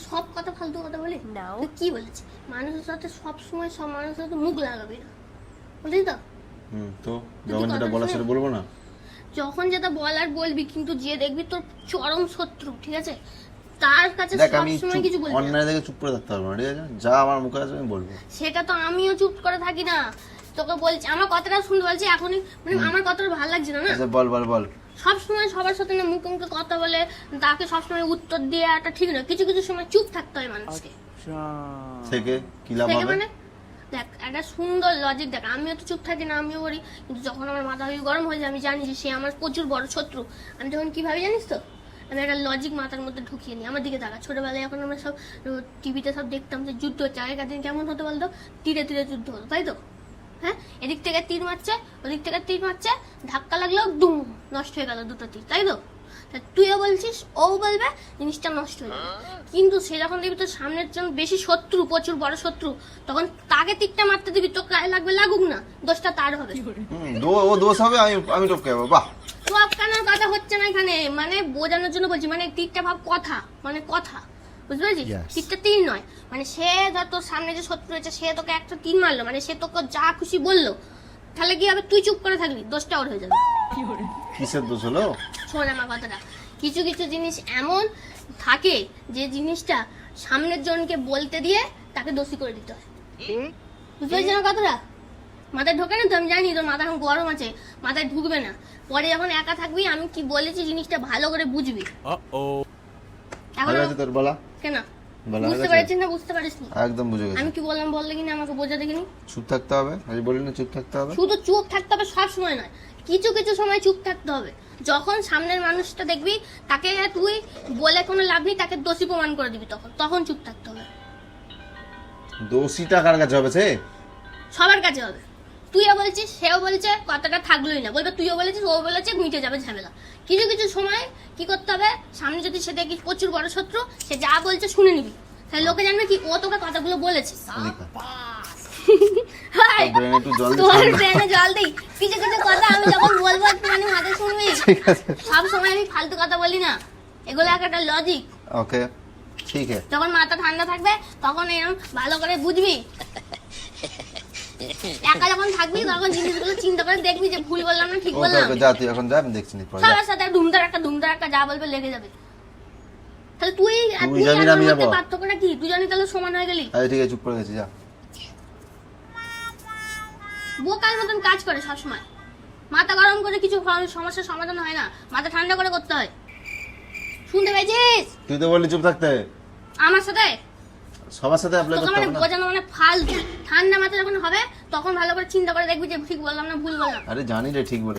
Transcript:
সব কথা ফালতু কথা বলি না। তুই কি বলেছিস মানুষের সাথে সব সময় সব মানুষের সাথে মুখ লাগাবি না, বুঝলি তো? তো যখন যেটা বলা সেটা বলবো না? যখন যেটা বলার বলবি, কিন্তু যে দেখবি তোর চরম শত্রু, ঠিক আছে, তার কাছে দেখ সব আমি সময় কিছু বলবি না। অন্যায় দেখে চুপ করে থাকতে পারবো না, ঠিক আছে? যা আমার মুখে আছে আমি বলবো। সেটা তো আমিও চুপ করে থাকি না, তোকে বলছি আমার কথাটা শুনতে বলছি এখনই, মানে আমার কথাটা ভালো লাগছে না না। আচ্ছা বল বল বল। সব সময় সবার সাথে না মুখে মুখে কথা বলে তাকে সবসময় উত্তর দেওয়াটা ঠিক নয়। কিছু কিছু সময় চুপ থাকতে হয় মানুষকে। থেকে কি লাভ থেকে হবে? মানে দেখ একটা সুন্দর লজিক দেখ, আমিও তো চুপ থাকি না, আমিও করি, কিন্তু যখন আমার মাথা গরম হয়ে যায় আমি জানি যে সে আমার প্রচুর বড় শত্রু, আমি তখন কি ভাবি জানিস তো, আমি একটা লজিক মাথার মধ্যে ঢুকিয়ে নিই। আমার দিকে তাকা, ছোটবেলায় এখন আমরা সব টিভিতে সব দেখতাম যে যুদ্ধ হচ্ছে, আগেকার দিন কেমন হতো বলতো, তীরে তীরে যুদ্ধ হতো, তাই তো? হ্যাঁ, এদিক থেকে তীর মারছে, ওদিক থেকে তীর মারছে, ধাক্কা লাগলো, দুম, নষ্ট হয়ে গেল দুটো তীর, তাই তো? তা তুইও বলছিস, ও বলবে, জিনিসটা নষ্ট হয়ে যাবে। কিন্তু সে যখন দেখবি তোর সামনের জন বেশি শত্রু, প্রচুর বড় শত্রু, তখন তাকে তীরটা মারতে দিবি, তোর গায়ে লাগবে, লাগুক না, দোষটা তার হবে। ও দোষ হবে, আমি টপকে যাবো। বাহ, তো আপনার কথা হচ্ছে না এখানে, মানে বোঝানোর জন্য বলছি, মানে তীরটা ভাব কথা, মানে কথা, বুঝতে পেরেছিস? Yes. তীরটা তীর নয়, মানে সে ধর তোর সামনে যে শত্রু আছে সে তোকে একটা তীর মারলো, মানে সে তোকে যা খুশি বললো, তাহলে কি হবে, তুই চুপ করে থাকবি, দোষটা ওর হয়ে যাবে। কিসের দোষ হলো? শোন আমার কথাটা, কিছু কিছু জিনিস এমন থাকে যে জিনিসটা সামনের জনকে বলতে দিয়ে তাকে দোষী করে দিতে হয়, বুঝতে পারছিস আমার কথাটা? মাথায় ঢোকে না তো, আমি জানি তোর মাথা এখন গরম আছে, মাথায় ঢুকবে না, পরে যখন একা থাকবি আমি কি বলেছি জিনিসটা ভালো করে বুঝবি। এখন ভালো আছে তোর বলা? কেন বলা হয়ে বুঝতে গেছে? পারছিস না? বুঝতে পারিস নি? একদম বুঝে গেছি। আমি কি বললাম বললে কিনা আমাকে বোঝা দেখিনি। চুপ থাকতে হবে, আমি বলি না চুপ থাকতে হবে? শুধু চুপ থাকতে হবে সব সময় নয়, কিছু কিছু সময় চুপ থাকতে হবে। যখন সামনের মানুষটা দেখবি তাকে তুই বলে কোনো লাভ নেই, তাকে দোষী প্রমাণ করে দিবি, তখন চুপ থাকতে হবে। দোষীটা কার কাছে হবে? সে সবার কাছে হবে। তুইও বলছিস, সেও বলছে, কথাটা থাকলোই না, বলবে তুইও বলেছিস, ও বলেছে, মিটে যাবে ঝামেলা। কিছু কিছু সময় কি করতে হবে, সামনে যদি সে দেখিস প্রচুর বড় শত্রু, সে যা বলছে শুনে নিবি, তাহলে লোকে জানবে কি ও তোকে কথাগুলো বলেছে। ভাই, ব্রেনে একটু জল দিস। তোর ব্রেনে জল দিই, কিছু কিছু কথা আমি যখন বলবো একটুখানি মাথায় শুনবি। সব সময় আমি ফালতু কথা বলি না, এগুলো একটা লজিক। ওকে ঠিক আছে। যখন মাথা ঠান্ডা থাকবে তখন এরকম ভালো করে বুঝবি, একা যখন থাকবি তখন জিনিসগুলো চিন্তা করে দেখবি যে ভুল বললাম না ঠিক বললাম। ওকে যা, তুই এখন যা, আমি দেখছি নি পরে। সবার সাথে ধুমধার একটা যা বলবে লেগে যাবে। তাহলে তুই আর তুই যাবি না, আমার আমি মধ্যে যাবো? পার্থক্যটা কি? দুজনই তাহলে সমান হয়ে গেলি। আরে ঠিক আছে, চুপ করে গেছি, যা। বোকার মতন কাজ করে সবসময়, মাথা গরম করে কিছু সমস্যার সমাধান হয় না, মাথা ঠান্ডা করে করতে হয়। শুনতে পেয়েছিস? তুই তো বললি চুপ থাকতে। আমার সাথে সবার সাথে অ্যাপ্লাই তোকে করতে মানে হবে না? বোঝানো মানে ফালতু। ঠান্ডা মাথা যখন হবে তখন ভালো করে চিন্তা করে দেখবি যে ঠিক বললাম না ভুল বললাম। আরে জানি রে, ঠিক বলে।